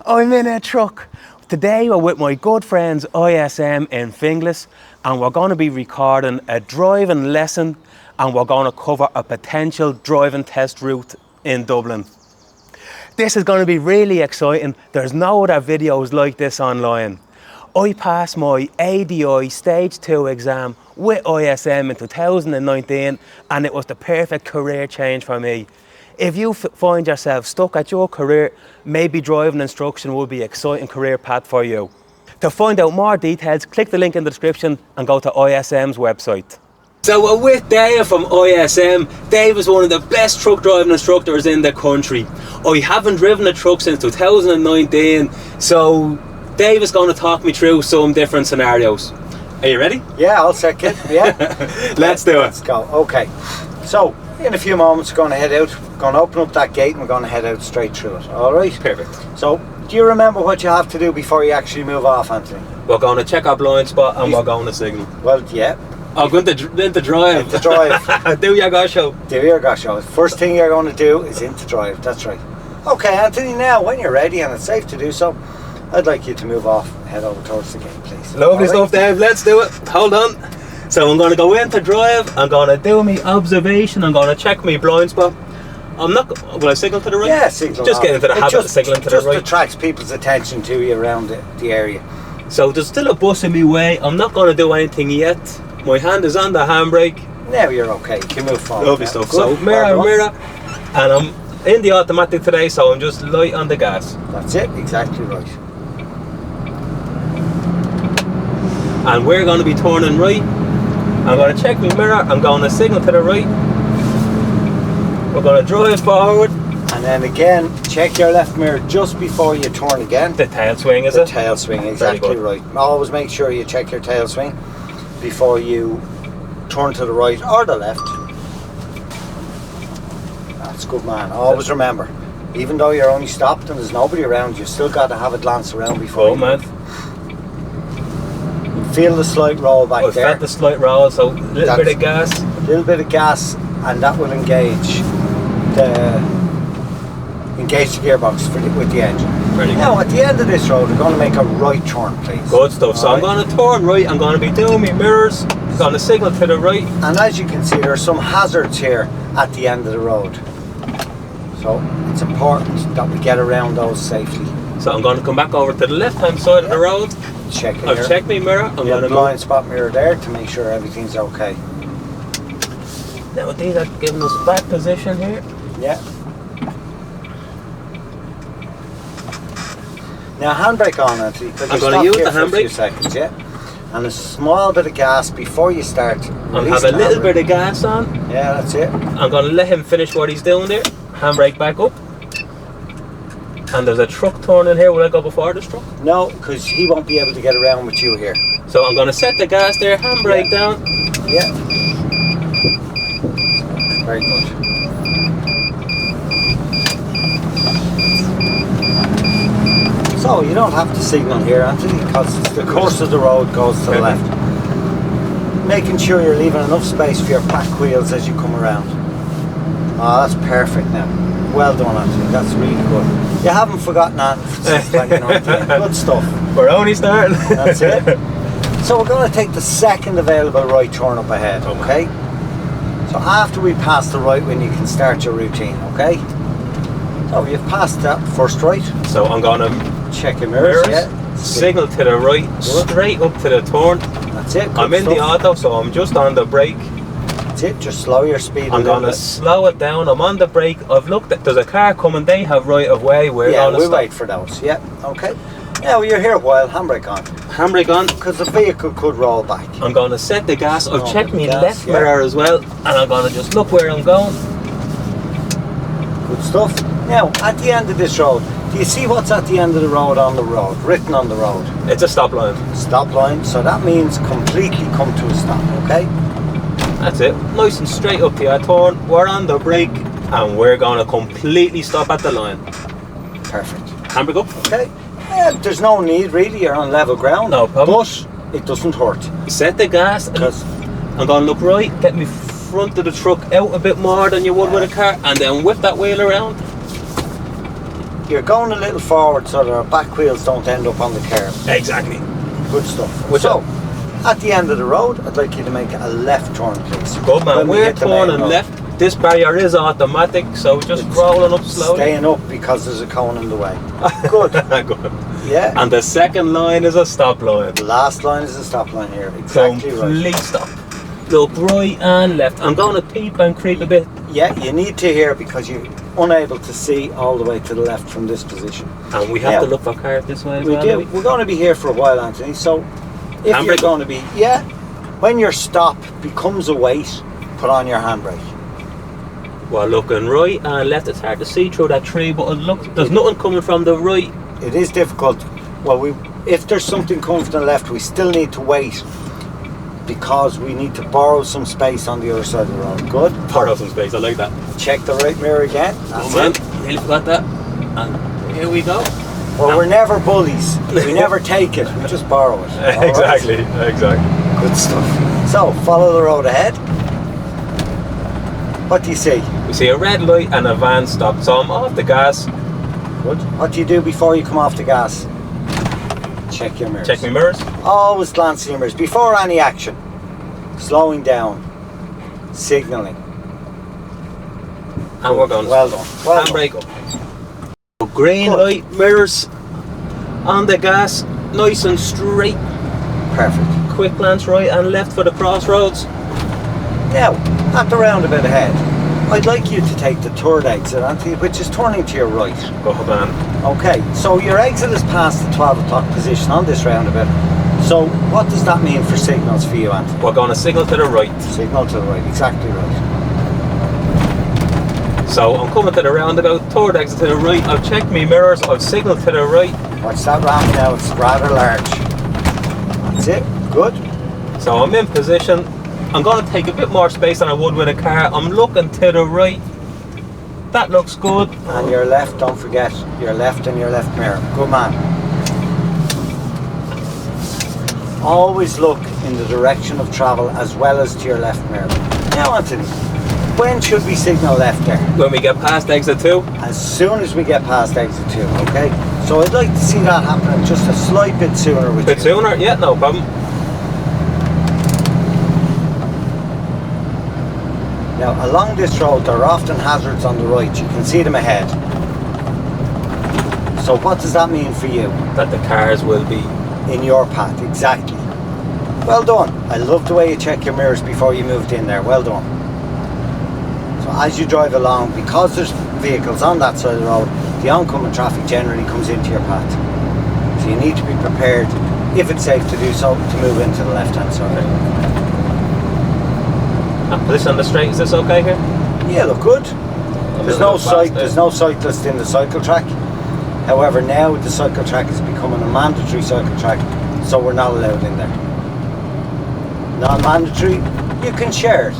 I'm in a truck. Today we're with my good friends ISM in Finglas, and we're going to be recording a driving lesson, and we're going to cover a potential driving test route in Dublin. This is going to be really exciting. There's no other videos like this online. I passed my ADI Stage 2 exam with ISM in 2019, and it was the perfect career change for me. If you find yourself stuck at your career, maybe driving instruction will be an exciting career path for you. To find out more details, click the link in the description and go to ISM's website. So we're with Dave from ISM. Dave is one of the best truck driving instructors in the country. I haven't driven a truck since 2019, so Dave is going to talk me through some different scenarios. Are you ready? Yeah, I'll set it. Yeah. Let's do it. Let's go. Okay. So, in a few moments, we're going to head out. We're going to open up that gate and we're going to head out straight through it. All right? Perfect. So, do you remember what you have to do before you actually move off, Anthony? We're going to check our blind spot and we're going to signal. Well, yeah. I'm going to drive. Into drive. Do your go show. Do your go show. First thing you're going to do is into drive. That's right. Okay, Anthony, now when you're ready and it's safe to do so, I'd like you to move off and head over towards the gate, please. Lovely stuff, Dave. Let's do it. Hold on. So I'm going to go into drive. I'm going to do my observation. I'm going to check my blind spot. I'm not. Will I signal to the right? Yeah, signal. Just get into the habit of signaling to the right. Just attracts people's attention to you around the area. So there's still a bus in my way. I'm not going to do anything yet. My hand is on the handbrake. Now you're okay. You can move forward. Lovely stuff. So mirror, and I'm in the automatic today, so I'm just light on the gas. That's it. Exactly right. And we're going to be turning right. I'm going to check my mirror. I'm going to signal to the right. We're going to drive forward. And then again, check your left mirror just before you turn again. The tail swing, is the it? The tail swing, exactly right. Always make sure you check your tail swing before you turn to the right or the left. That's good, man. Always remember, even though you're only stopped and there's nobody around, you've still got to have a glance around before you man. move. Feel the slight roll back there. Felt the slight roll, so a little bit of gas. A little bit of gas, and that will engage the gearbox with the engine. Now, at the end of this road, we're going to make a right turn, please. Good stuff. So I'm going to turn right. I'm going to be doing my mirrors. I'm going to signal to the right. And as you can see, there are some hazards here at the end of the road. So it's important that we get around those safely. So I'm going to come back over to the left-hand side of the road. I've checked my mirror. I'm going to blind spot mirror there to make sure everything's okay. Now these are giving us back position here. Yeah. Now handbrake on, Anthony. I'm going to use the handbrake. For a few seconds, yeah. And a small bit of gas before you start. I'll have a little bit of gas on. Yeah, that's it. I'm going to let him finish what he's doing there. Handbrake back up. And there's a truck turning here. Will I go before this truck? No, because he won't be able to get around with you here. So I'm going to set the gas there, handbrake down. Yeah. Very good. So you don't have to signal here, Anthony, because the course of the road goes to the left. Making sure you're leaving enough space for your back wheels as you come around. Oh, that's perfect now. Well done, Anthony. That's really good. You haven't forgotten that since 2019. Good stuff. We're only starting. That's it. So we're going to take the second available right turn up ahead, okay? So after we pass the right one, you can start your routine, okay? So you've passed that first right. So I'm going to check your mirrors. Yeah. Signal to the right, straight up to the turn. That's it. I'm in the auto, so I'm just on the brake. That's it, just slow your speed I'm going to slow it down. I'm on the brake. I've looked at, there's a car coming, they have right of way. We'll wait for those. Yeah, okay. Now you're here a while, handbrake on. Handbrake on. Because the vehicle could roll back. I'm going to set the gas. I've checked my left mirror as well, and I'm going to just look where I'm going. Good stuff. Now, at the end of this road, do you see what's at the end of the road on the road, written on the road? It's a stop line. Stop line, so that means completely come to a stop, okay? That's it. Nice and straight up to our turn. We're on the brake, and we're going to completely stop at the line. Perfect. Handbrake up. Okay. There's no need really, you're on level ground. No problem. But it doesn't hurt. Set the gas, because I'm going to look right, get me front of the truck out a bit more than you would with a car, and then whip that wheel around. you're going a little forward so that our back wheels don't end up on the curb. Exactly. Good stuff. So, at the end of the road, I'd like you to make a left turn, please. good man. When we We're hit the main turning road. left. This barrier is automatic, so just rolling up slowly. Staying up because there's a cone in the way. Good. Good. Yeah. And the second line is a stop line. The last line is a stop line here. Exactly Complete right. stop. Look right and left. I'm going to peep and creep a bit. Yeah, you need to hear because you're unable to see all the way to the left from this position. And we have Yeah. to look for cars this way as We well. do. don't we? We're going to be here for a while, Anthony. So if you're Handbrake. going to be, when your stop becomes a wait, put on your handbrake. We're looking right and left. It's hard to see through that tree, but look, there's nothing coming from the right. It is difficult. Well, if there's something coming from the left, we still need to wait because we need to borrow some space on the other side of the road. Good. Borrow some space, I like that. Check the right mirror again. That's Oh man, it. nearly forgot that. And here we go. Well, we're never bullies. We never take it. We just borrow it. All right? Exactly. Good stuff. So, follow the road ahead. What do you see? We see a red light and a van stop, so I'm off the gas. Good. What do you do before you come off the gas? Check your mirrors. Check my mirrors. Always glance in your mirrors before any action. Slowing down. Signalling. And we're going. Well done. Well done. Handbrake up. Green Good. light, mirrors on the gas, nice and straight. Perfect. Quick glance right and left for the crossroads. Now, at the roundabout ahead, I'd like you to take the third exit, Anthony, which is turning to your right. Go man. Okay, so your exit is past the 12 o'clock position on this roundabout. So what does that mean for signals for you, Anthony? We're going to signal to the right. Signal to the right, exactly right. So I'm coming to the roundabout, third exit to the right. I've checked my mirrors, I've signaled to the right. Watch that ramp now, it's rather large. That's it, good. So I'm in position. I'm going to take a bit more space than I would with a car. I'm looking to the right. That looks good. And your left, don't forget, your left and your left mirror. Good man. Always look in the direction of travel as well as to your left mirror. Now, Anthony, when should we signal left there? When we get past exit 2. As soon as we get past exit 2, okay? So I'd like to see that happening just a slight bit sooner with Bit you. sooner? Yeah, no problem. Now, along this road, there are often hazards on the right. You can see them ahead. So what does that mean for you? That the cars will be. In your path, exactly. Well done. I love the way you check your mirrors before you moved in there. Well done. So as you drive along, because there's vehicles on that side of the road, the oncoming traffic generally comes into your path. So you need to be prepared, if it's safe to do so, to move into the left-hand side. And position on the straight, is this okay here? Yeah, look good. There's no There's no cyclist in the cycle track. However, now the cycle track is becoming a mandatory cycle track, so we're not allowed in there. Non-mandatory, you can share it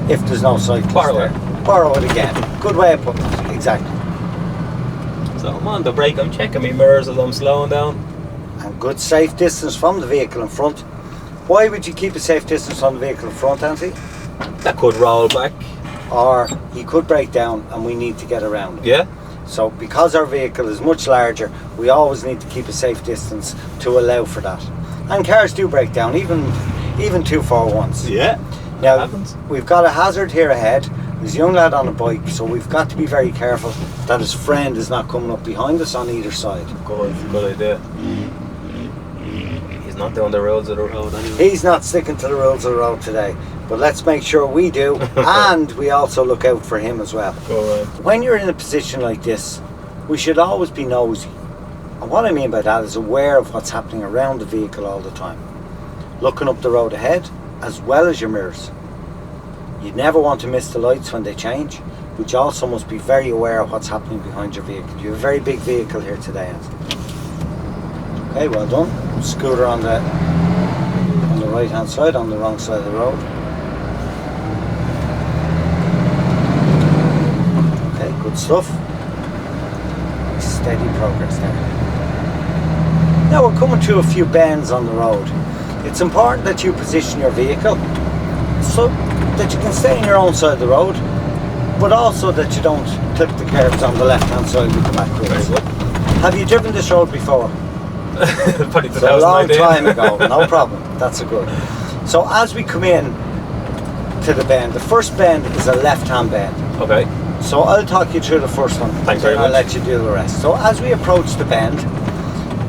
if there's no cyclist Borrow there. it. Borrow it again. Good way of putting it, exactly. So I'm on the brake, I'm checking my mirrors as I'm slowing down. And good safe distance from the vehicle in front. Why would you keep a safe distance from the vehicle in front, Anthony? That could roll back. Or he could break down and we need to get around him. Yeah? So because our vehicle is much larger, we always need to keep a safe distance to allow for that. And cars do break down, even 241s. Yeah. Now, happens. we've got a hazard here ahead. There's a young lad on a bike, so we've got to be very careful that his friend is not coming up behind us on either side. Good idea. He's not doing the rules of the road anyway. He's not sticking to the rules of the road today, but let's make sure we do, and we also look out for him as well. Go on. When you're in a position like this, we should always be nosy. And what I mean by that is aware of what's happening around the vehicle all the time. Looking up the road ahead, as well as your mirrors. You never want to miss the lights when they change, but you also must be very aware of what's happening behind your vehicle. You have a very big vehicle here today, Anthony. Okay, well done. Scooter on the right hand side, on the wrong side of the road. Okay, good stuff. Steady progress there. Now we're coming to a few bends on the road. It's important that you position your vehicle so that you can stay on your own side of the road, but also that you don't clip the curbs on the left-hand side with the back wheels. Very good. Have you driven this road before? Probably It's a long 2019. time ago, no problem. That's a good. So as we come in to the bend, the first bend is a left-hand bend. Okay. So I'll talk you through the first one. Thanks very I'll much. let you do the rest. So as we approach the bend,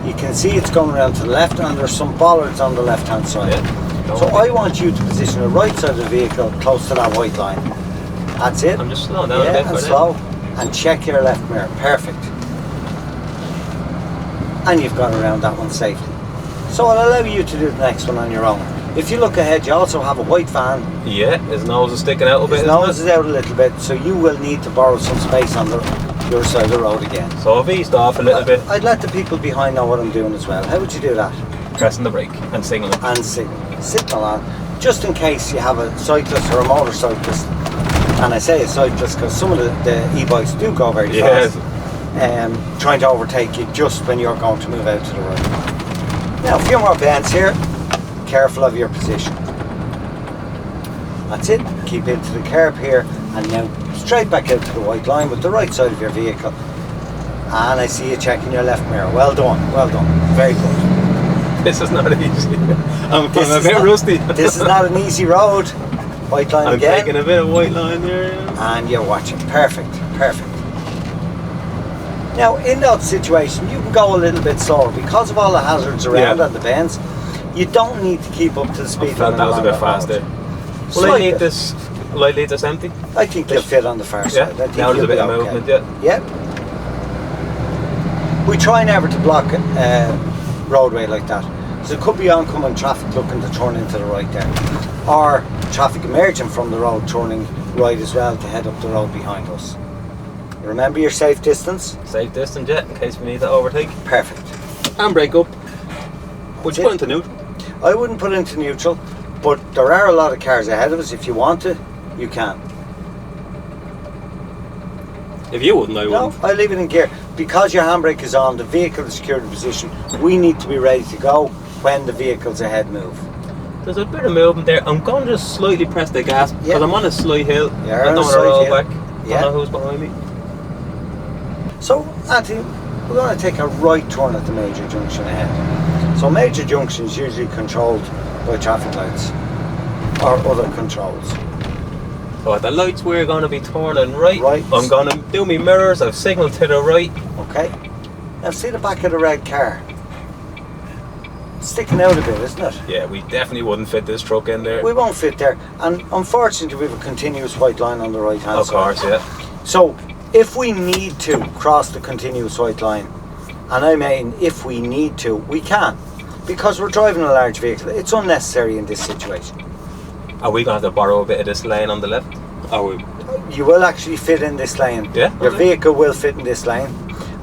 you can see it's going around to the left, and there's some bollards on the left-hand side. Yeah. So I want you to position the right side of the vehicle close to that white line. That's it. I'm just slowing down a bit Yeah, for and this. slow. And check your left mirror. Perfect. And you've got around that one safely. So I'll allow you to do the next one on your own. If you look ahead, you also have a white van. Yeah, his nose is sticking out a bit. His nose is out a little bit, so you will need to borrow some space on your side of the road again. So I've eased off a little bit, I'd let the people behind know what I'm doing as well. How would you do that? pressing the brake and signaling. And signal on, just in case you have a cyclist or a motorcyclist. And I say a cyclist because some of the e-bikes do go very fast. Trying to overtake you just when you're going to move out to the right. Now a few more bends here. Careful of your position. That's it. Keep into the curb here, and now straight back out to the white line with the right side of your vehicle. And I see you checking your left mirror. Well done, well done. Very good. This is not easy. I'm a This is bit not- rusty. This is not an easy road. White line I'm again. taking a bit of white line there. And you're watching. Perfect, perfect. Now in that situation you can go a little bit slower because of all the hazards around Yeah. and the bends. You don't need to keep up to the I speed felt limit that was a on bit that fast road. there. Will I Slight leave bit. this? Will I leave this empty? I think you'll fit on the far Yeah. side. I think Now there's a you'll bit be of okay. movement. Yeah. Yep. We try never to block a roadway like that. So it could be oncoming traffic looking to turn into the right there, or traffic emerging from the road turning right as well to head up the road behind us. Remember your safe distance? Safe distance, yeah, in case we need to overtake. Perfect. And brake up. Would That's you it. put into neutral? I wouldn't put into neutral, but there are a lot of cars ahead of us. If you want to, you can. If you wouldn't, I No, wouldn't. I leave it in gear. Because your handbrake is on, the vehicle is secured in position, we need to be ready to go when the vehicles ahead move. There's a bit of movement there. I'm going to just slightly press the gas because Yeah. I'm on a slight hill. You're I on don't a want to slight roll hill. back. Yeah. Don't know who's behind me. So, Anthony, we're going to take a right turn at the major junction ahead. So major junction is usually controlled by traffic lights or other controls. So at the lights we're going to be turning right. Right. I'm going to do my mirrors. I've signalled to the right. Okay? Now see the back of the red car? It's sticking out a bit, isn't it? Yeah, we definitely wouldn't fit this truck in there. We won't fit there, and unfortunately we have a continuous white line on the right hand Of side. course, yeah. So if we need to cross the continuous white line, and I mean if we need to, we can, because we're driving a large vehicle. It's unnecessary in this situation. Are we going to have to borrow a bit of this lane on the left? Are we? You will actually fit in this lane. Yeah, Your okay. vehicle will fit in this lane,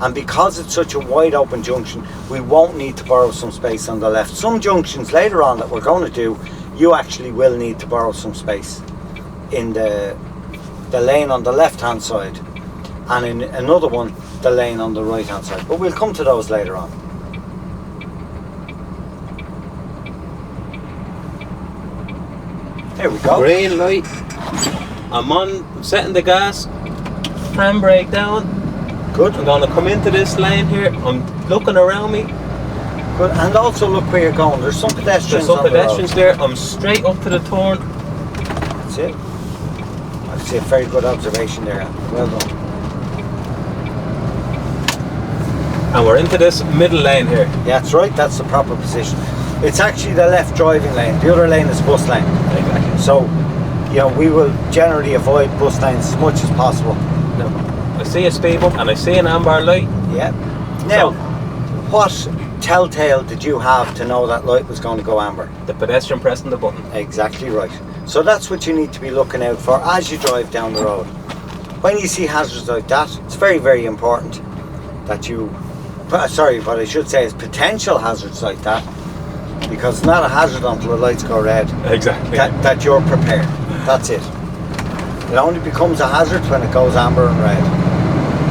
and because it's such a wide open junction, we won't need to borrow some space on the left. Some junctions later on that we're going to do, you actually will need to borrow some space in the lane on the left hand side, and in another one the lane on the right hand side, but we'll come to those later on. Here we go. Green light. I'm on, I'm setting the gas. Handbrake down. Good. I'm going to come into this lane here. I'm looking around me. Good. And also look where you're going. There's some pedestrians There's some on the road. pedestrians there. I'm straight up to the turn. That's it. I'd say a very good observation there. Well done. And we're into this middle lane here. Yeah, that's right. That's the proper position. It's actually the left driving lane. The other lane is bus lane. Exactly. So, you know, we will generally avoid bus lanes as much as possible. Now, I see a speed bump and I see an amber light. Yeah. Now, what telltale did you have to know that light was going to go amber? The pedestrian pressing the button. Exactly right. So that's what you need to be looking out for as you drive down the road. When you see hazards like that, it's very, very important that you, sorry, what I should say is potential hazards like that, because it's not a hazard until the lights go red, Exactly. that you're prepared. That's it. It only becomes a hazard when it goes amber and red,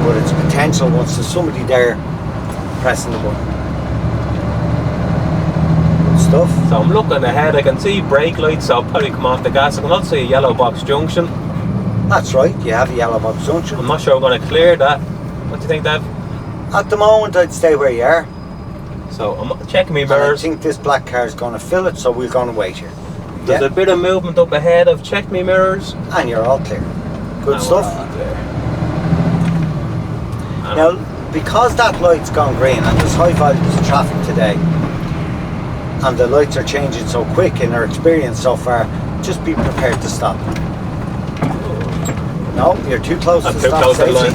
but it's potential once there's somebody there pressing the button. Good stuff. So I'm looking ahead. I can see brake lights, so I'll probably come off the gas. I can also see a yellow box junction. That's right, you have a yellow box junction. I'm not sure I'm going to clear that. What do you think, Dave? At the moment, I'd stay where you are. So I'm checking my And I mirrors. think this black car is going to fill it, so we're going to wait here. There's a bit of movement up ahead. I've checked my mirrors. And you're all clear. Good And stuff. we're all clear. Now, because that light's gone green and there's high volumes of traffic today, and the lights are changing so quick in our experience so far, just be prepared to stop. No, you're too close to stop safely.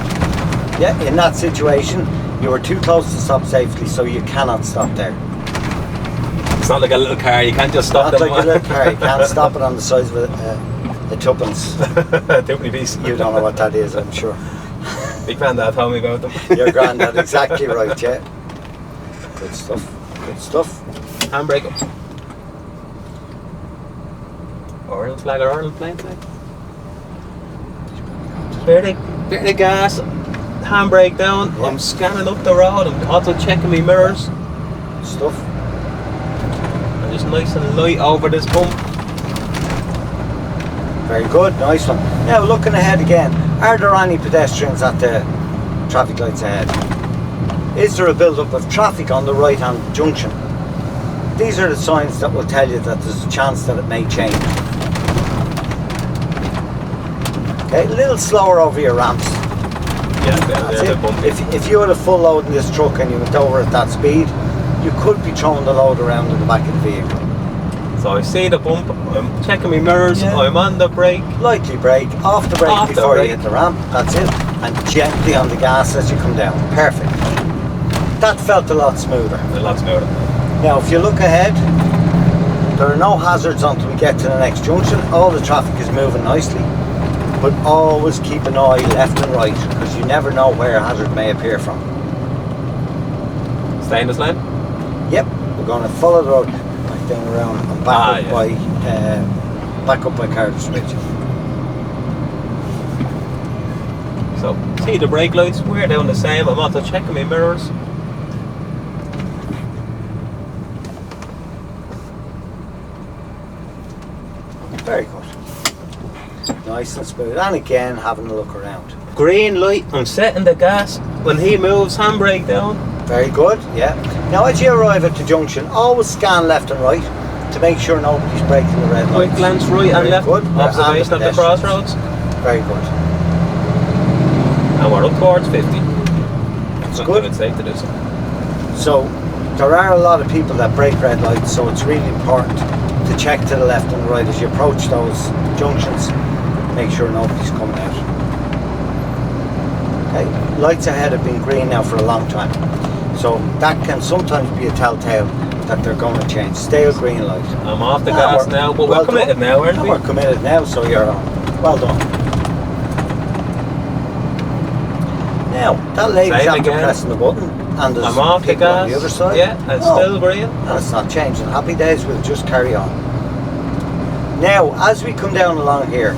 Yeah, in that situation, you were too close to stop safely, so you cannot stop there. It's not like a little car, you can't just stop Not them. like a little car, you can't stop it on the size of a tuppence. Tuppeny piece. You don't know what that is, I'm sure. Big granddad told me about them. Your granddad, exactly right, yeah. Good stuff, good stuff. Handbrake up. Ireland flag or Ireland plane flag? Bit of gas, handbrake down. Yeah. I'm scanning up the road. I'm also checking my mirrors. Good stuff. I'm just nice and light over this bump. Very good, nice one. Now looking ahead again, are there any pedestrians at the traffic lights ahead? Is there a build-up of traffic on the right-hand junction? These are the signs that will tell you that there's a chance that it may change. Okay, a little slower over your ramps. Yeah, That's they're it. a bit bumpy. If you had a full load in this truck and you went over at that speed, you could be throwing the load around in the back of the vehicle. So I see the bump, I'm checking my mirrors, Yeah. I'm on the brake. Lightly brake, off the brake Off the before brake. you hit the ramp, that's it. And gently on the gas as you come down. Perfect. That felt a lot smoother. A lot smoother. Now if you look ahead, there are no hazards until we get to the next junction. All the traffic is moving nicely. But always keep an eye left and right, because you never know where a hazard may appear from. Stay in this lane? Yep, we're going to follow the road back down around and back up by Cardiff Street. So, see the brake lights, we're doing the same. I'm also checking my mirrors. Very good. Nice and smooth. And again, having a look around. Green light, I'm setting the gas. When he moves, handbrake down. Very good, yeah. Now as you arrive at the junction, always scan left and right to make sure nobody's breaking the red lights. Quick glance right and Very left. good. Observation of the pedestrians. crossroads. Very good. And we're up towards 50. It's Not good. that it's safe to do so. So there are a lot of people that break red lights, so it's really important to check to the left and the right as you approach those junctions. Make sure nobody's coming out. Okay, lights ahead have been green now for a long time, so that can sometimes be a telltale that they're going to change. Stay a green light. I'm off the gas now, but well we're committed done. now, aren't we? We're committed now, so you're on. Well done. Now, that lady's Same after again. pressing the button, and there's I'm off the people on gas. the other side. Yeah, it's Oh, still green. and it's not changing. Happy days, we'll just carry on. Now, as we come down along here,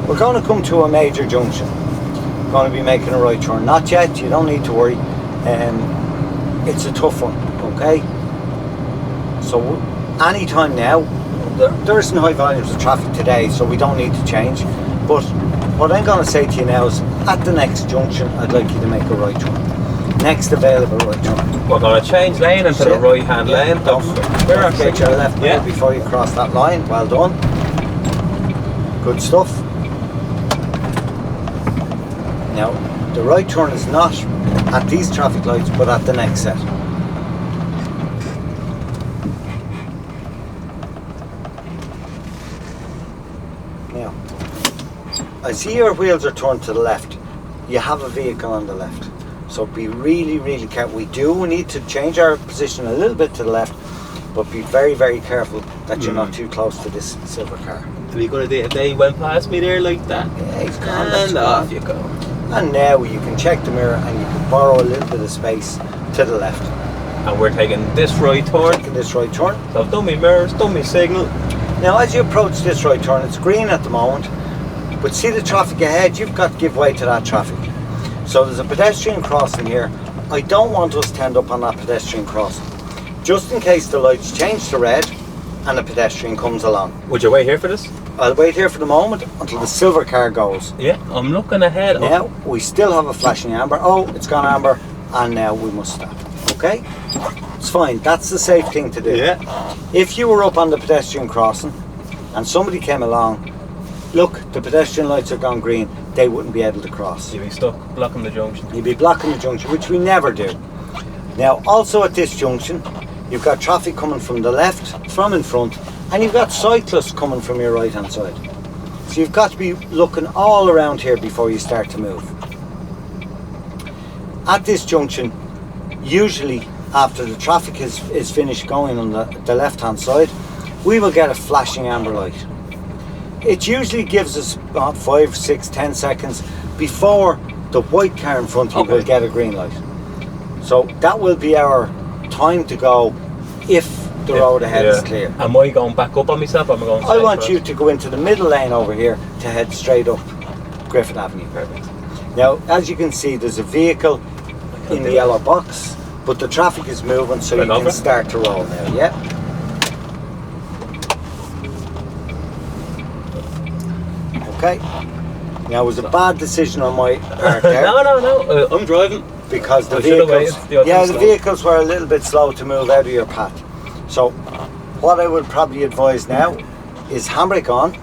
we're going to come to a major junction. We're going to be making a right turn. Not yet, you don't need to worry. It's a tough one, okay? So, any time now, there isn't high volumes of traffic today, so we don't need to change. But what I'm going to say to you now is, at the next junction, I'd like you to make a right turn. Next available right turn. We're going to change lane into the right hand lane. Don't forget your left Yeah. now before you cross that line. Well done. Good stuff. Now, the right turn is not at these traffic lights, but at the next set. Now, I see your wheels are turned to the left. You have a vehicle on the left. So be really, really careful. We do need to change our position a little bit to the left, but be very, very careful that you're not too close to this silver car. Are we going to do if they went past me there like that? Yeah, he's gone. That's And off gone. you go. And now you can check the mirror and you can borrow a little bit of space to the left. And we're taking this right turn. Taking this right turn. So I've done my mirrors, done my signal. Now as you approach this right turn, it's green at the moment, but see the traffic ahead, you've got to give way to that traffic. So there's a pedestrian crossing here. I don't want us to end up on that pedestrian crossing. Just in case the lights change to red, and a pedestrian comes along. Would you wait here for this? I'll wait here for the moment until the silver car goes. Yeah, I'm looking ahead. Now, we still have a flashing amber. Oh, it's gone amber, and now we must stop. Okay? It's fine. That's the safe thing to do. Yeah. If you were up on the pedestrian crossing and somebody came along, look, the pedestrian lights are gone green, they wouldn't be able to cross. You'd be stuck blocking the junction. You'd be blocking the junction, which we never do. Now, also at this junction, you've got traffic coming from the left, from in front, and you've got cyclists coming from your right hand side. So you've got to be looking all around here before you start to move. At this junction, usually after the traffic is finished going on the left hand side, we will get a flashing amber light. It usually gives us about 5, 6, 10 seconds before the white car in front of you will get a green light. So that will be our time to go if the road ahead is clear. Am I going back up on myself, or am I going straight I want across? you to go into the middle lane over here to head straight up Griffith Avenue. Perfect. Now, as you can see, there's a vehicle in the yellow box, but the traffic is moving, so you can start to roll now, yeah? Okay. Now, it was a bad decision on my part there. No, I'm driving. Because the vehicles were a little bit slow to move out of your path. So what I would probably advise now is handbrake on,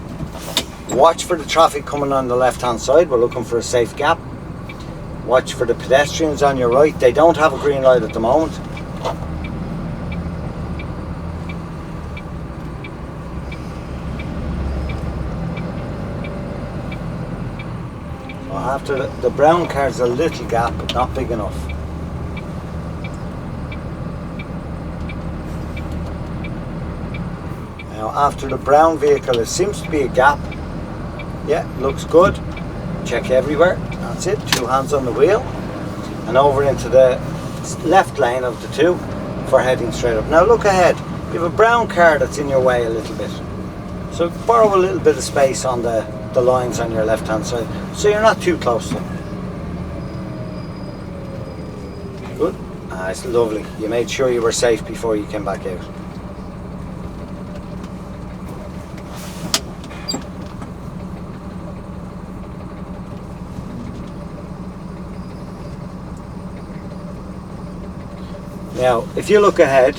watch for the traffic coming on the left hand side, we're looking for a safe gap, watch for the pedestrians on your right, they don't have a green light at the moment. So after the brown car's a little gap, but not big enough. After the brown vehicle, it seems to be a gap. Yeah, looks good. Check everywhere. That's it. 2 hands on the wheel. And over into the left lane of the two for heading straight up. Now look ahead. You have a brown car that's in your way a little bit. So borrow a little bit of space on the lines on your left hand side, so you're not too close to them. Good. It's lovely. You made sure you were safe before you came back out. Now, if you look ahead,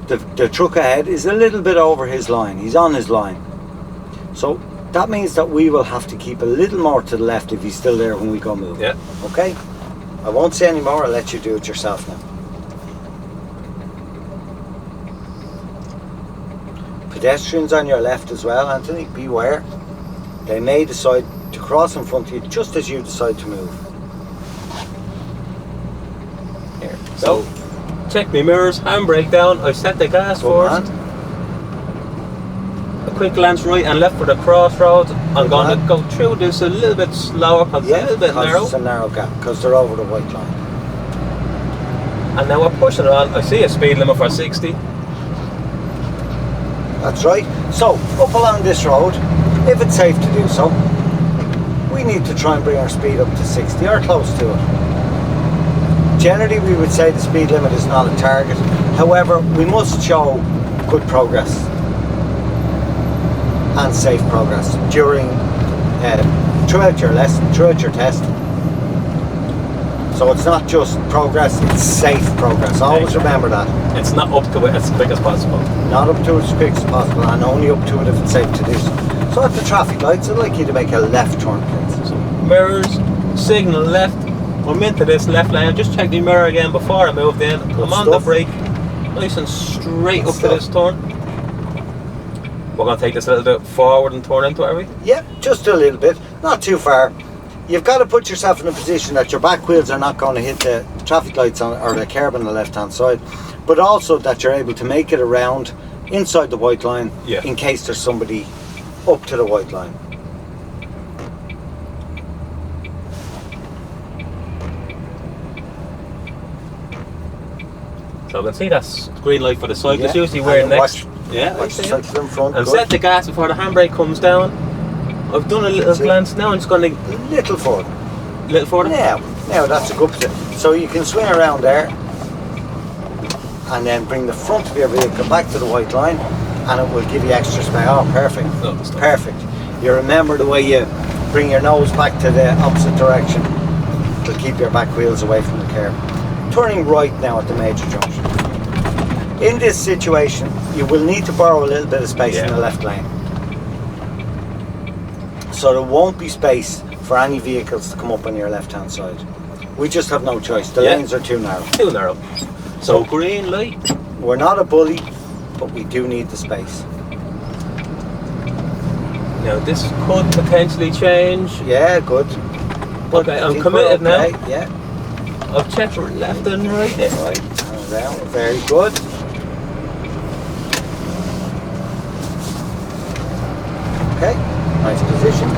the truck ahead is a little bit over his line. He's on his line. So that means that we will have to keep a little more to the left if he's still there when we go move. Yeah. Okay? I won't say any more. I'll let you do it yourself now. Pedestrians on your left as well, Anthony. Beware. They may decide to cross in front of you just as you decide to move. Here. So, check my mirrors, handbrake down, I set the gas first. A quick glance right and left for the crossroads. I'm going to go through this a little bit slower because it's a little bit narrow. It's a narrow gap because they're over the white line. And now we're pushing it on. I see a speed limit for 60. That's right. So, up along this road, if it's safe to do so, we need to try and bring our speed up to 60 or close to it. Generally, we would say the speed limit is not a target. However, we must show good progress and safe progress during, throughout your lesson, throughout your test. So it's not just progress, it's safe progress. Always remember that. It's not up to it as quick as possible. Not up to it as quick as possible, and only up to it if it's safe to do so. So at the traffic lights, I'd like you to make a left turn, please. So mirrors, signal left. I'm into this left lane. I just checked the mirror again before I moved in. I'm on the brake, nice and straight up to this turn. We're going to take this a little bit forward and turn into it, are we? Yeah, just a little bit, not too far. You've got to put yourself in a position that your back wheels are not going to hit the traffic lights on, or the curb on the left hand side, but also that you're able to make it around inside the white line in case there's somebody up to the white line. So I can see that's green light for the cyclist, usually we're next. Watch the cyclist in front. And set the gas before the handbrake comes down. I've done a little glance now, I'm just going to... Little forward. Little forward? Now that's a good position. So you can swing around there. and then bring the front of your vehicle back to the white line, and it will give you extra space. Oh, perfect. Perfect. You remember the way you bring your nose back to the opposite direction to keep your back wheels away from the curb. Turning right now at the major junction. In this situation, you will need to borrow a little bit of space in the left lane. So there won't be space for any vehicles to come up on your left-hand side. We just have no choice. The lanes are too narrow. Too narrow. So green light. We're not a bully, but we do need the space. Now this could potentially change. Yeah, good. But Okay, I'm committed now. Yeah. I've checked left and right there. Right, and down. Very good. Okay, nice position.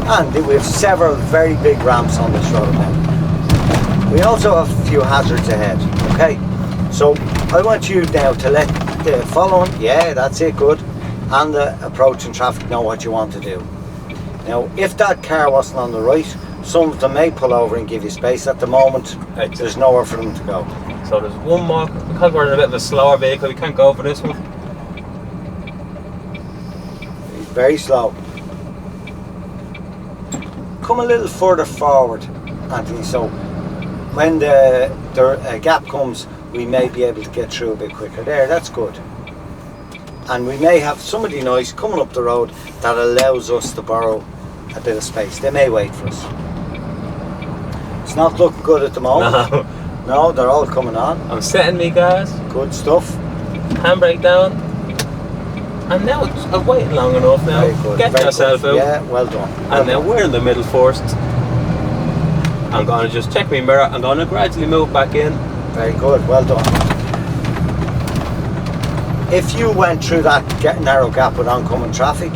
And we have several very big ramps on this road now. We also have a few hazards ahead. Okay, so I want you now to let the following, that's it, good, and the approaching traffic know what you want to do. Now, if that car wasn't on the right, some of them may pull over and give you space. At the moment, there's nowhere for them to go. So there's one more, because we're in a bit of a slower vehicle, we can't go for this one. Very slow. Come a little further forward, Anthony, so when the gap comes, we may be able to get through a bit quicker. There, that's good. And we may have somebody nice coming up the road that allows us to borrow a bit of space. They may wait for us. It's not looking good at the moment. No, they're all coming on. I'm setting me, guys. Good stuff. Handbrake down. And now I've waited long enough now. Very good. Get Very yourself good. out. Yeah, well done. And now we're in the middle first. I'm going to just check my mirror. I'm going to gradually move back in. Very good. Well done. If you went through that narrow gap with oncoming traffic,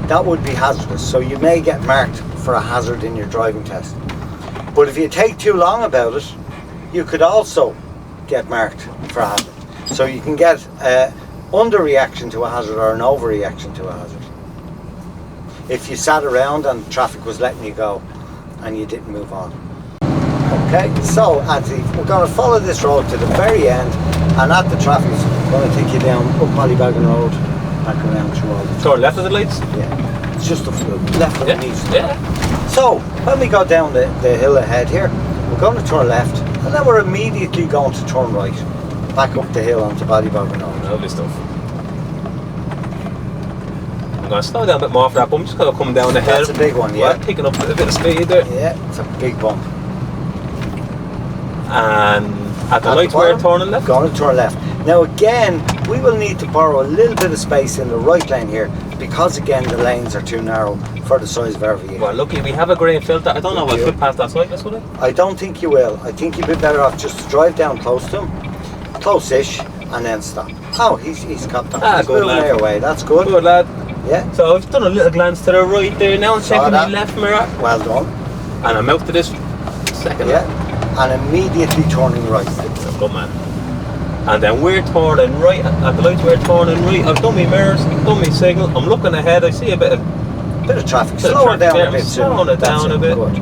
that would be hazardous. So you may get marked for a hazard in your driving test. But if you take too long about it, you could also get marked for a hazard. So you can get underreaction to a hazard or an overreaction to a hazard. If you sat around and traffic was letting you go and you didn't move on. Okay, so Anthony, we're going to follow this road to the very end, and at the traffic, we're going to take you down up Ballybagan Road, back around through all the So left of the lights? Yeah, it's just the left of the knees. Yeah. So when we go down the hill ahead here, we're going to turn left, and then we're immediately going to turn right, back up the hill onto Ballybagan Road. Lovely stuff. I'm going to slow down a bit more for that bump, just going to come down the hill. That's a big one, yeah. We're picking up a bit of speed there. Yeah, it's a big bump. And at the lights we're turning left? Going to turn left. Now again, we will need to borrow a little bit of space in the right lane here, because again the lanes are too narrow for the size of our vehicle. Well, lucky we have a green filter. I don't know if I'll flip past that cyclist, will I? I don't think you will. I think you'd be better off just to drive down close to him, close-ish, and then stop. Oh, he's copped up. He's good moving our way. That's good. Good lad. Yeah. So I've done a little glance to the right there. Now I'm checking my left mirror. Well done. And I'm out to this second. Yeah. And immediately turning right. Good man. And then we're turning right. At the lights we're turning right. I've done my mirrors, I've done my signal. I'm looking ahead. I see a bit of traffic. Slow it down a bit. Slowing it down a bit. Good.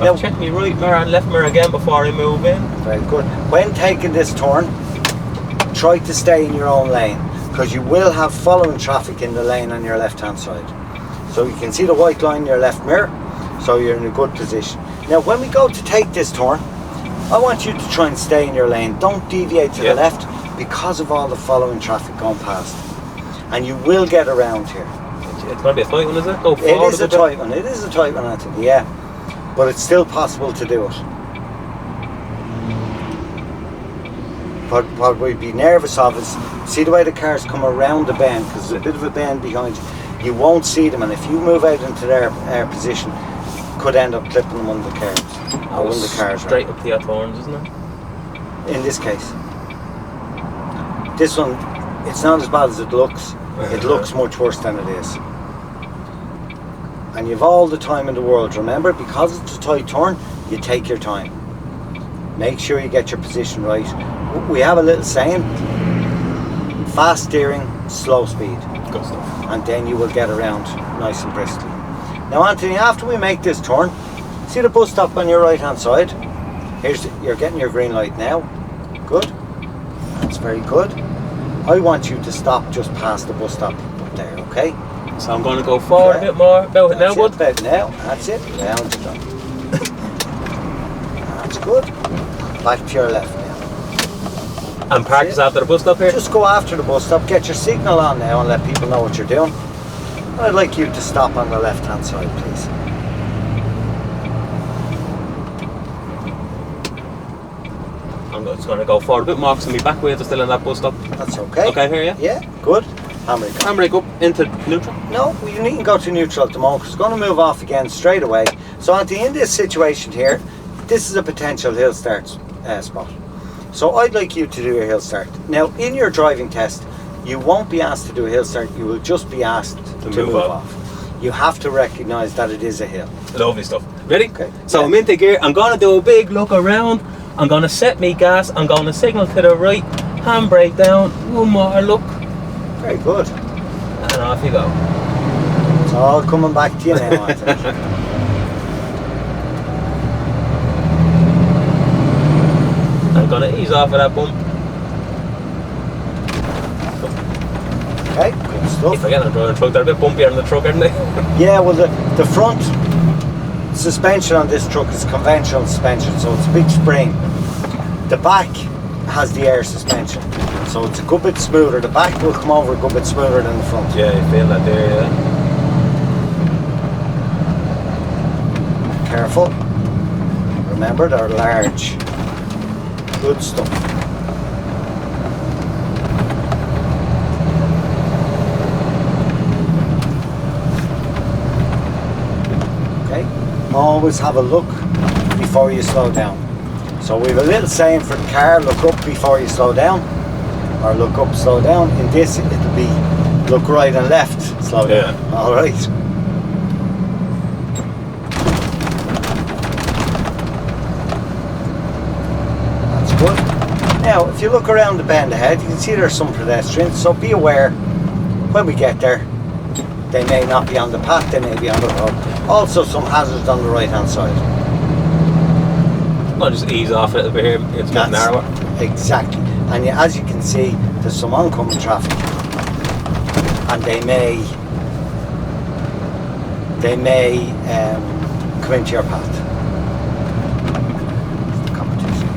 Now check my right mirror and left mirror again before I move in. Very good. When taking this turn, try to stay in your own lane, because you will have following traffic in the lane on your left hand side. So you can see the white line in your left mirror, so you're in a good position. Now when we go to take this turn, I want you to try and stay in your lane. Don't deviate to the left, because of all the following traffic going past. And you will get around here. It's going to be a tight one, is it? Go forward. It is a tight one. It is a tight one, Anthony, yeah. But it's still possible to do it. But what we'd be nervous of is, see the way the cars come around the bend, because there's a bit of a bend behind you. You won't see them, and if you move out into their position, could end up clipping them under the cars. Or under the cars. Straight up the thorns, isn't it? In this case. This one, it's not as bad as it looks. It looks much worse than it is. And you've all the time in the world. Remember, because it's a tight turn, you take your time. Make sure you get your position right. We have a little saying: fast steering, slow speed. Good stuff. And then you will get around nice and briskly. Now Anthony, after we make this turn, see the bus stop on your right hand side? You're getting your green light now. Good. That's very good. I want you to stop just past the bus stop up there, okay? So I'm going to go forward a bit more. About it now, bud? About now. That's it. Round it up. That's good. Back to your left now. And park us after the bus stop here? Just go after the bus stop. Get your signal on now and let people know what you're doing. I'd like you to stop on the left-hand side, please. I'm just going to go forward a bit more because my back wheels are still in that bus stop. That's okay. Okay, here, yeah? Yeah, good. Handbrake. Handbrake up into neutral. No, you needn't go to neutral at the moment because it's going to move off again straight away. So Auntie, in this situation here, this is a potential hill start spot. So I'd like you to do your hill start. Now, in your driving test, you won't be asked to do a hill start, you will just be asked to move off. You have to recognise that it is a hill. Lovely stuff. Ready? Okay. So Yeah. I'm into gear. I'm going to do a big look around. I'm going to set me gas. I'm going to signal to the right. Handbrake down. One more look. Very good. And off you go. It's all coming back to you now, Auntie. I'm going to ease off of that bump. Okay, good stuff. You forget I'm driving a truck. They're a bit bumpier in the truck, aren't they? Yeah, well the front suspension on this truck is conventional suspension, so it's a big spring. The back has the air suspension, so it's a good bit smoother. The back will come over a good bit smoother than the front. Yeah, you feel that there, yeah. Careful. Remember, they're large. Good stuff. Okay. Always have a look before you slow down. So we have a little saying for the car: look up before you slow down, or look up, slow down. In this, it'll be look right and left, slow down. Yeah. All right. That's good. Now, if you look around the bend ahead, you can see there's some pedestrians. So be aware when we get there. They may not be on the path, they may be on the road. Also, some hazards on the right-hand side. I'll just ease off a little bit here. It's a bit narrower. Exactly. And as you can see, there's some oncoming traffic, and they may come into your path. Competition.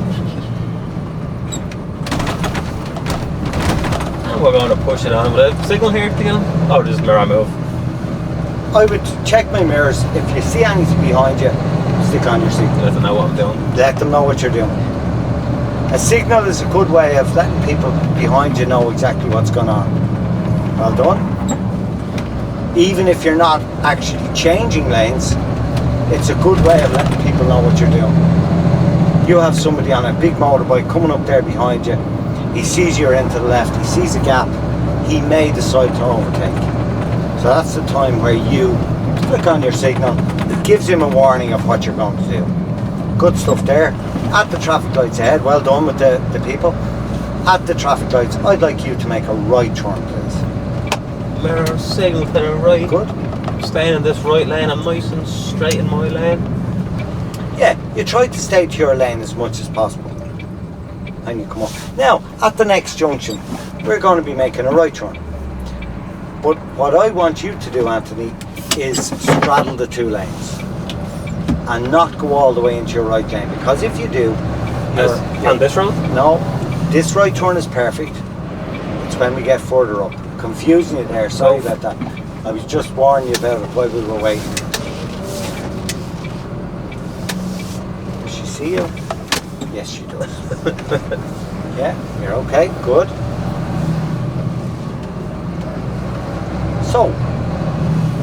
And we're going to push it on with a signal here to get on. Oh, just mirror move. I would check my mirrors. If you see anything behind you, stick on your signal. Let them know what I'm doing. Let them know what you're doing. A signal is a good way of letting people behind you know exactly what's going on. Well done. Even if you're not actually changing lanes, it's a good way of letting people know what you're doing. You have somebody on a big motorbike coming up there behind you. He sees you're into the left. He sees a gap. He may decide to overtake. So that's the time where you click on your signal. It gives him a warning of what you're going to do. Good stuff there. At the traffic lights ahead, well done with the people. At the traffic lights, I'd like you to make a right turn, please. Mirror signal to the right. Good. Staying in this right lane. I'm nice and straight in my lane. Yeah, you try to stay to your lane as much as possible. And you come up. Now, at the next junction, we're going to be making a right turn. But what I want you to do, Anthony, is straddle the two lanes and not go all the way into your right lane, because if you do, on this road? No, this right turn is perfect. It's when we get further up. Confusing you there, sorry about that. I was just warning you about it while we were waiting. Does she see you? Yes, she does. Yeah, you're okay, good. So,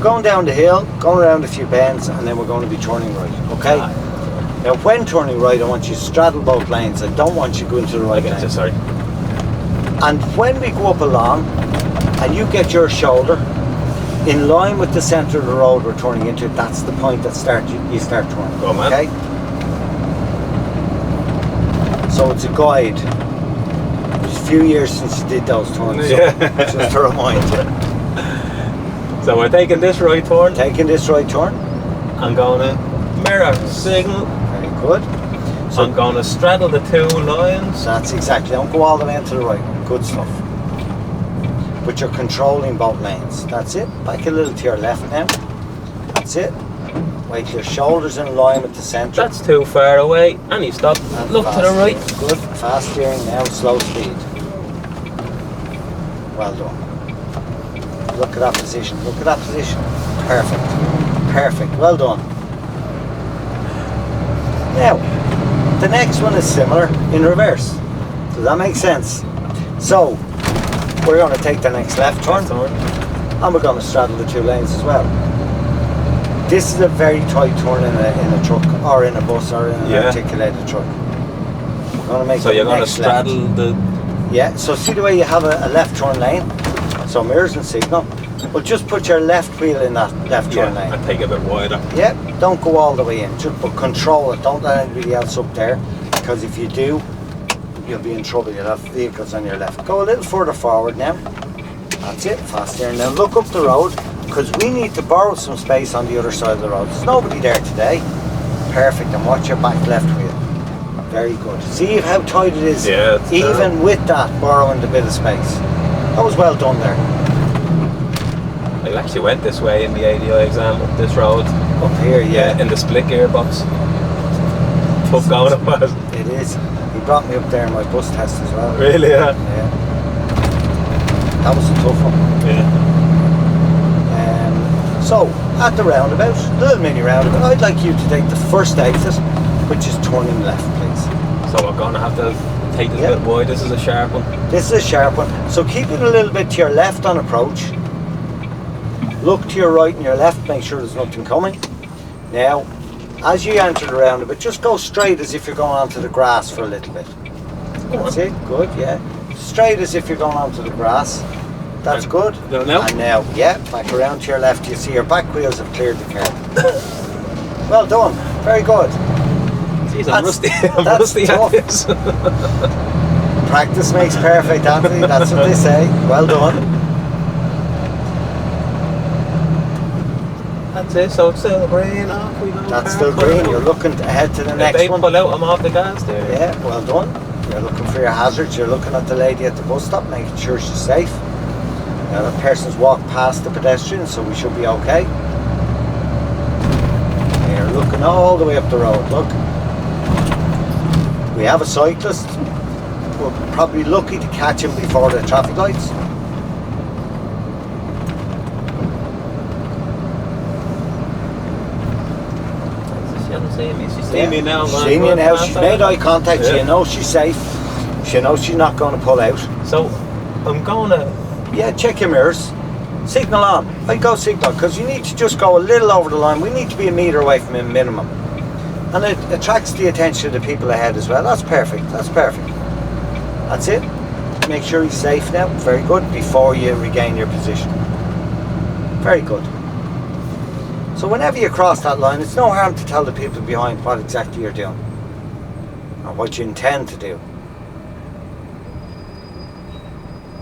going down the hill, going around a few bends, and then we're going to be turning right, okay? Now, when turning right, I want you to straddle both lanes. I don't want you going to the right lane. Sorry. And when we go up along, and you get your shoulder in line with the centre of the road we're turning into, that's the point that you start turning, Go on, man. okay? So it's a guide. It's a few years since you did those turns, so Yeah. just a reminder. So we're taking this right turn. Taking this right turn. I'm going to mirror signal. Very good. So I'm going to straddle the two lines. that's exactly. Don't go all the way into the right. Good stuff. But you're controlling both lanes. That's it. Back a little to your left now. That's it. Wait till your shoulders in line with the centre. That's too far away. And you stop. And Look to fast the right. steering. Good. Fast steering now. Slow speed. Well done. Look at that position. Look at that position. Perfect. Perfect. Well done. Now, the next one is similar in reverse. Does that make sense? So, we're going to take the next left turn, and we're going to straddle the two lanes as well. This is a very tight turn in a truck, or in a bus, or in an articulated truck. We're going to make So you're going to next straddle left. the... Yeah, so see the way you have a left turn lane? So mirrors and signal. Well, just put your left wheel in that left turn lane. and take it a bit wider. Yeah, don't go all the way in, just but control it. Don't let anybody else up there, because if you do, you'll be in trouble. You'll have vehicles on your left. Go a little further forward now. That's it, fast there. Now look up the road, because we need to borrow some space on the other side of the road. There's nobody there today. Perfect, and watch your back left wheel. Very good. See how tight it is, even with that, borrowing the bit of space. That was well done there. I actually went this way in the ADI exam up this road. Up here, yeah. In the split gearbox. Tough going it was. It is. He brought me up there in my bus test as well. Really, yeah. Yeah. That was a tough one. Yeah. So, at the roundabout, little mini roundabout, I'd like you to take the first exit, which is turning left, please. So we're going to have to take this a bit wide. This is a sharp one. This is a sharp one. So keep it a little bit to your left on approach. Look to your right and your left, make sure there's nothing coming. Now, as you enter the roundabout, just go straight as if you're going onto the grass for a little bit. That's it, good, yeah. Straight as if you're going onto the grass. That's good. Now? And now, yeah, back around to your left, you see your back wheels have cleared the curb. Well done, very good. Jeez, I'm rusty. I'm rusty at this. Practice makes perfect, Anthony, that's what they say. Well done. That's it, so it's still green. Off we go. That's still green, you're looking ahead to the next they one. pull out, I'm off the gas there. Yeah, well done. You're looking for your hazards, you're looking at the lady at the bus stop, making sure she's safe. Now the person's walked past the pedestrian, so we should be okay. You're looking all the way up the road, look. We have a cyclist. We're probably lucky to catch him before the traffic lights. She's seen me now. She's seen you now. She's made eye contact. She knows she's safe. She knows she's not going to pull out. So I'm going to... Yeah, check your mirrors. Signal on. I go signal, because you need to just go a little over the line. We need to be a metre away from him minimum. And it attracts the attention of the people ahead as well. That's perfect. That's perfect. That's it. Make sure he's safe now. Very good. Before you regain your position. Very good. So whenever you cross that line, it's no harm to tell the people behind what exactly you're doing. Or what you intend to do.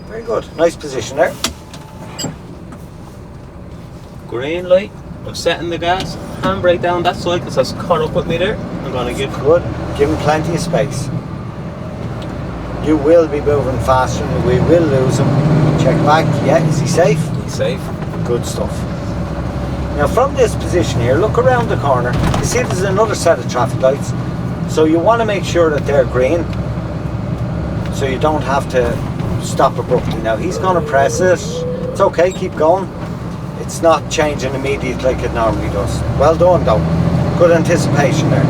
Very good. Nice position there. Green light. I'm setting the gas. Handbrake down. That cyclist has caught up with me there. I'm going to give... Good. Give him plenty of space. You will be moving faster and we will lose him. Check back. Yeah, is he safe? He's safe. Good stuff. Now from this position here, look around the corner. You see there's another set of traffic lights. So you want to make sure that they're green. So you don't have to stop abruptly. Now he's going to press it. It's okay, keep going. It's not changing immediately like it normally does. Well done though. Good anticipation there.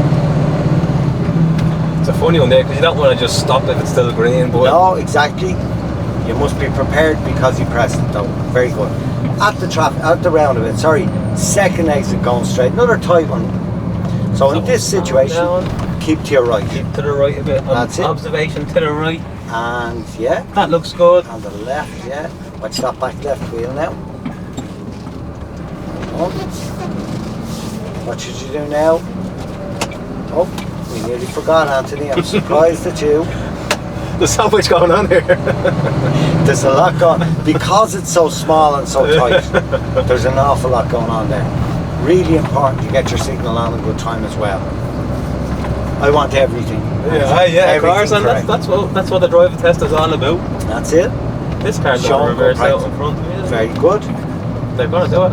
It's a funny one there because you don't want to just stop if it's still green. But no, exactly. You must be prepared because he pressed it though. Very good. At the roundabout, sorry, second exit going straight. Another tight one. So in this situation, keep to your right. Keep to the right a bit. That's it. Observation to the right. And yeah. That looks good. On the left, yeah. Watch that back left wheel now. What should you do now? Oh, we nearly forgot, Anthony. I'm surprised at you. There's so much going on here. There's a lot going on. Because it's so small and so tight, there's an awful lot going on there. Really important you get your signal on in good time as well. I want everything. Yeah, of course, and correct. that's what the driving test is all about. That's it. This car's Show going to 'em reverse right. out in front of me. Very good. They're going to do it.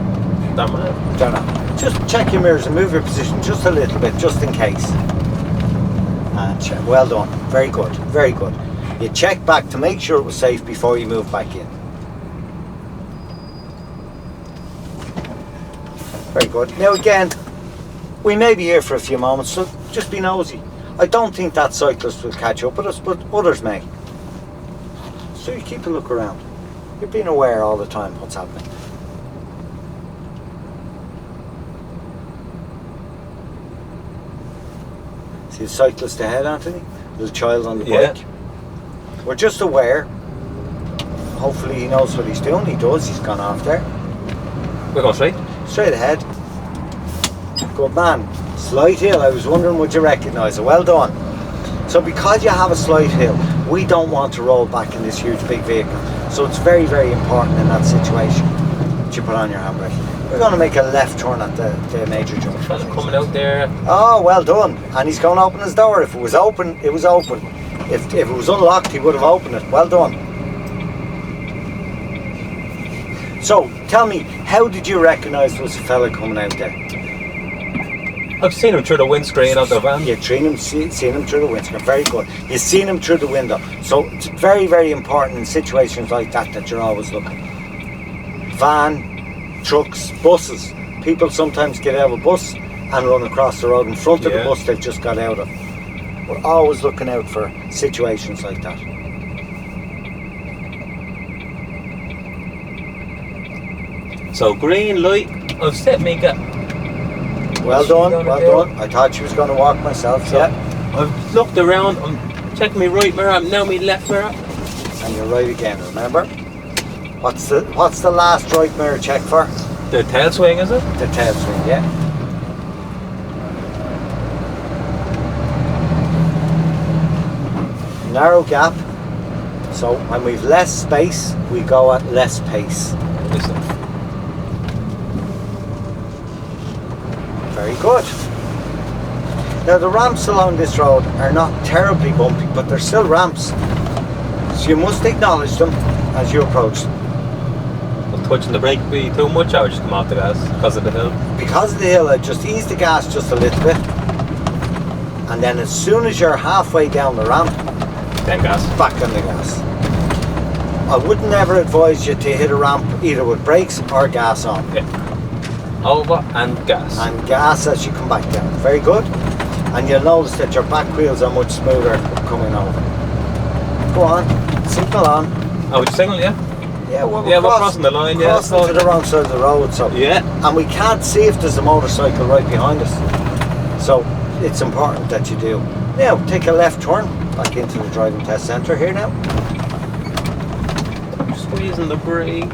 They're mad. Don't know. Just check your mirrors and move your position just a little bit, just in case. And check. Well done. Very good. Very good. You check back to make sure it was safe before you move back in. Very good. Now again, we may be here for a few moments, so just be nosy. I don't think that cyclist will catch up with us, but others may. So you keep a look around. You're being aware all the time what's happening. See the cyclist ahead, Anthony? There's a child on the bike. We're just aware. Hopefully he knows what he's doing. He does. He's gone off there. We're going straight. Straight ahead. Good man. Slight hill. I was wondering, would you recognise it? Well done. So because you have a slight hill, we don't want to roll back in this huge big vehicle. So it's very, very important in that situation that you put on your handbrake. We're going to make a left turn at the major junction. Fella coming out there. Oh, well done. And he's going to open his door. If it was open, it was open. If it was unlocked, he would have opened it. Well done. So, tell me, how did you recognise there was a fella coming out there? I've seen him through the windscreen of the van. You've seen him through the windscreen. Very good. You've seen him through the window. So it's very, very important in situations like that you're always looking. Van, trucks, buses. People sometimes get out of a bus and run across the road in front of the bus they've just got out of. We're always looking out for situations like that. So green light, I've set me gap. Well done, well done. I thought she was going to walk myself, So I've looked around, I'm checking my right mirror, I'm now my left mirror. And you're right again, remember? What's the last right mirror check for? The tail swing, is it? The tail swing, yeah. Narrow gap. So when we've less space, we go at less pace. Listen. Very good. Now the ramps along this road are not terribly bumpy, but they're still ramps. So you must acknowledge them as you approach them. Will touching the brake be too much, or just come off the gas because of the hill? Because of the hill, I just ease the gas just a little bit. And then as soon as you're halfway down the ramp, Then gas. back on the gas. I wouldn't ever advise you to hit a ramp either with brakes or gas on. Yeah. Over and gas. And gas as you come back down. Very good. And you'll notice that your back wheels are much smoother coming over. Go on, signal on. Oh, would you signal, yeah? Yeah, well, we're crossing the line, yeah. Crossing to the wrong side of the road, so. Yeah. And we can't see if there's a motorcycle right behind us. So it's important that you do. Now, take a left turn back into the driving test centre here now. Squeezing the brake.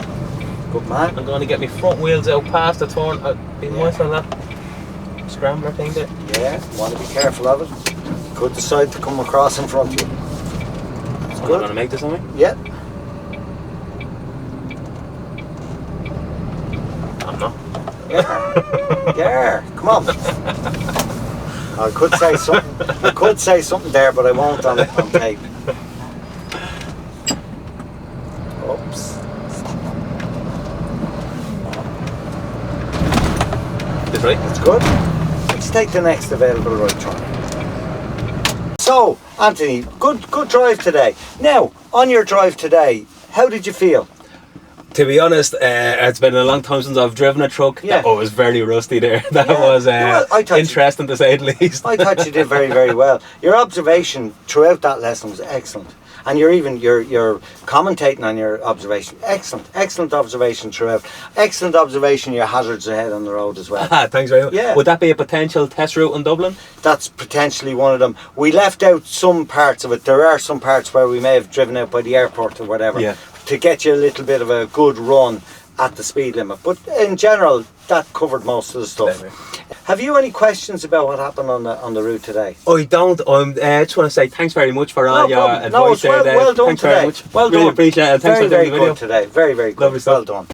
Good man. I'm going to get my front wheels out past the turn. Be mindful of that scrambler thing there. Yeah, want to be careful of it. Could decide to come across in front of you. That's I'm good. going to make this on me. Yeah. I'm not. Yeah, come on. I could say something. I could say something there, but I won't on tape. Oops. This right? That's good. Let's take the next available right turn. So, Anthony, good drive today. Now, on your drive today, how did you feel? To be honest, it's been a long time since I've driven a truck. Yeah. Oh, it was very rusty there. That Yeah. was Well, I thought interesting to say the least. I thought you did very, very well. Your observation throughout that lesson was excellent. And you're commentating on your observation. Excellent observation throughout. Excellent observation of your hazards ahead on the road as well. Thanks very much. Yeah. Would that be a potential test route in Dublin? That's potentially one of them. We left out some parts of it. There are some parts where we may have driven out by the airport or whatever. Yeah. To get you a little bit of a good run at the speed limit. But in general, that covered most of the stuff. Maybe. Have you any questions about what happened on the route today? I don't. I just want to say thanks very much for all No your problem. advice No, it's there. well done Thanks today. very much. Well really done. appreciate it. Thanks Very, for doing very the video. good today. Very, very good. Lovely stuff. Well done.